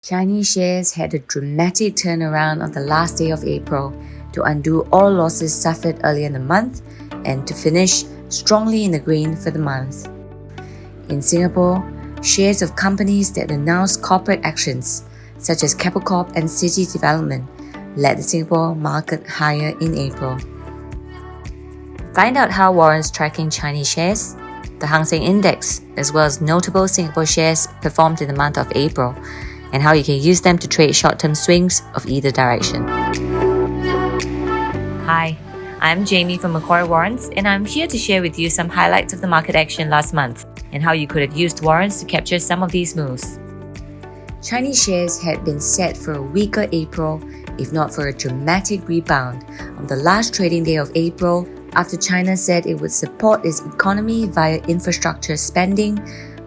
Chinese shares had a dramatic turnaround on the last day of April to undo all losses suffered earlier in the month and to finish strongly in the green for the month. In Singapore, shares of companies that announced corporate actions, such as Keppel Corp and City Development, led the Singapore market higher in April. Find out how warrants tracking Chinese shares, the Hang Seng Index, as well as notable Singapore shares performed in the month of April, and how you can use them to trade short-term swings of either direction. Hi, I'm Jamie from Macquarie Warrants, and I'm here to share with you some highlights of the market action last month and how you could have used warrants to capture some of these moves. Chinese shares had been set for a weaker April, if not for a dramatic rebound, on the last trading day of April after China said it would support its economy via infrastructure spending,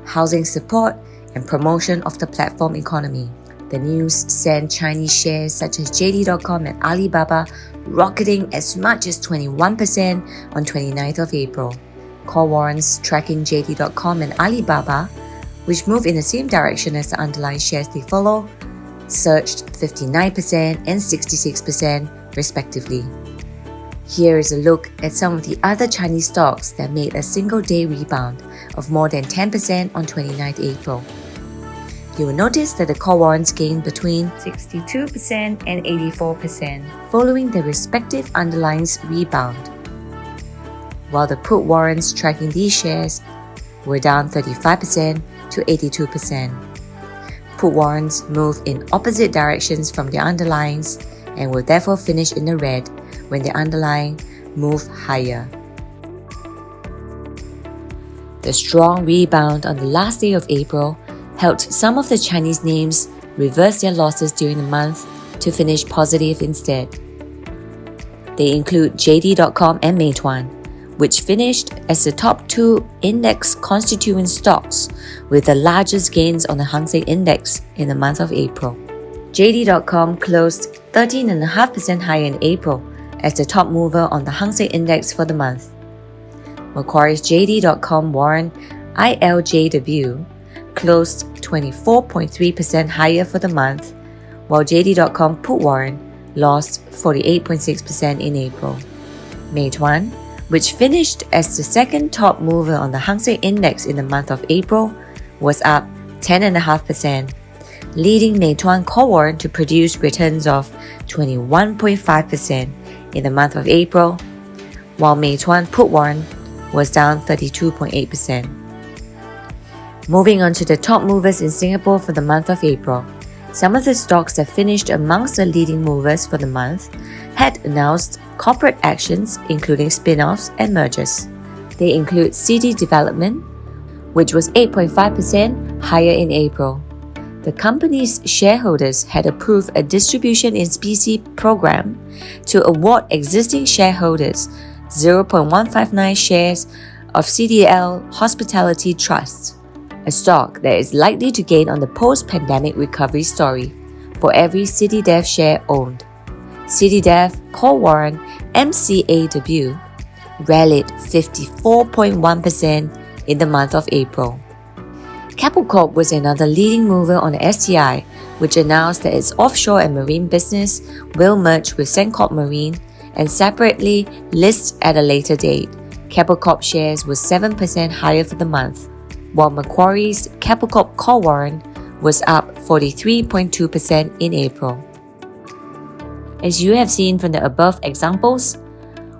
housing support, and promotion of the platform economy. The news sent Chinese shares such as JD.com and Alibaba rocketing as much as 21% on 29th of April. Call warrants tracking JD.com and Alibaba, which move in the same direction as the underlying shares they follow, surged 59% and 66% respectively. Here is a look at some of the other Chinese stocks that made a single-day rebound of more than 10% on 29th April. You will notice that the call warrants gained between 62% and 84% following their respective underlyings rebound, while the put warrants tracking these shares were down 35% to 82%. Put warrants move in opposite directions from their underlyings and will therefore finish in the red when the underlying move higher. The strong rebound on the last day of April helped some of the Chinese names reverse their losses during the month to finish positive instead. They include JD.com and Meituan, which finished as the top two index constituent stocks with the largest gains on the Hang Seng Index in the month of April. JD.com closed 13.5% higher in April as the top mover on the Hang Seng Index for the month. Macquarie's JD.com warrant ILJW closed 24.3% higher for the month, while JD.com put warrant lost 48.6% in April. Meituan, which finished as the second top mover on the Hang Seng Index in the month of April, was up 10.5%, leading Meituan call warrant to produce returns of 21.5% in the month of April, while Meituan put warrant was down 32.8%. Moving on to the top movers in Singapore for the month of April, some of the stocks that finished amongst the leading movers for the month had announced corporate actions including spin-offs and mergers. They include City Development, which was 8.5% higher in April. The company's shareholders had approved a distribution in specie program to award existing shareholders 0.159 shares of CDL Hospitality Trust, a stock that is likely to gain on the post-pandemic recovery story for every CityDev share owned. CityDev call warrant MCAW rallied 54.1% in the month of April. Keppel Corp was another leading mover on the STI, which announced that its offshore and marine business will merge with Sembcorp Marine and separately list at a later date. Keppel Corp shares were 7% higher for the month, while Macquarie's Keppel Corp call warrant was up 43.2% in April. As you have seen from the above examples,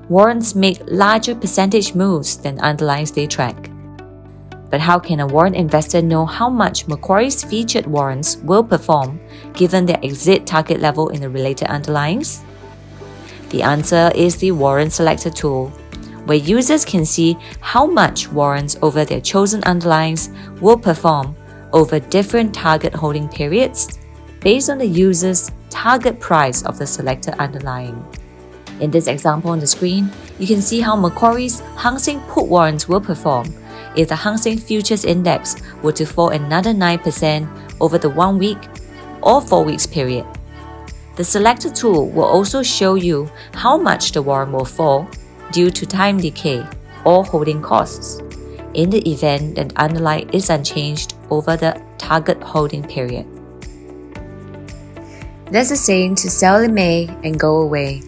warrants make larger percentage moves than underlyings they track. But how can a warrant investor know how much Macquarie's featured warrants will perform given their exit target level in the related underlyings? The answer is the Warrant Selector tool, where users can see how much warrants over their chosen underlyings will perform over different target holding periods based on the user's target price of the selected underlying. In this example on the screen, you can see how Macquarie's Hang Seng put warrants will perform if the Hang Seng Futures Index were to fall another 9% over the 1 week or 4 weeks period. The Selector tool will also show you how much the warrant will fall due to time decay or holding costs in the event that underlying is unchanged over the target holding period. There's a saying to sell in May and go away.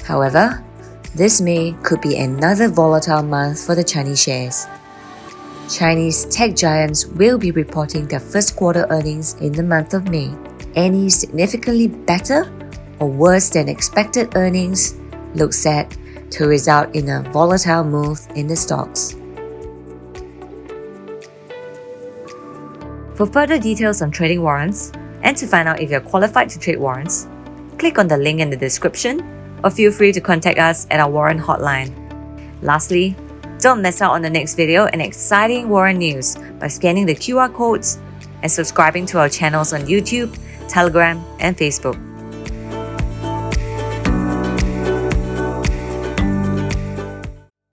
However, this May could be another volatile month for the Chinese shares. Chinese tech giants will be reporting their first quarter earnings in the month of May. Any significantly better or worse than expected earnings look set to result in a volatile move in the stocks. For further details on trading warrants, and to find out if you're qualified to trade warrants, click on the link in the description or feel free to contact us at our warrant hotline. Lastly, don't miss out on the next video and exciting warrant news by scanning the QR codes and subscribing to our channels on YouTube, Telegram, and Facebook.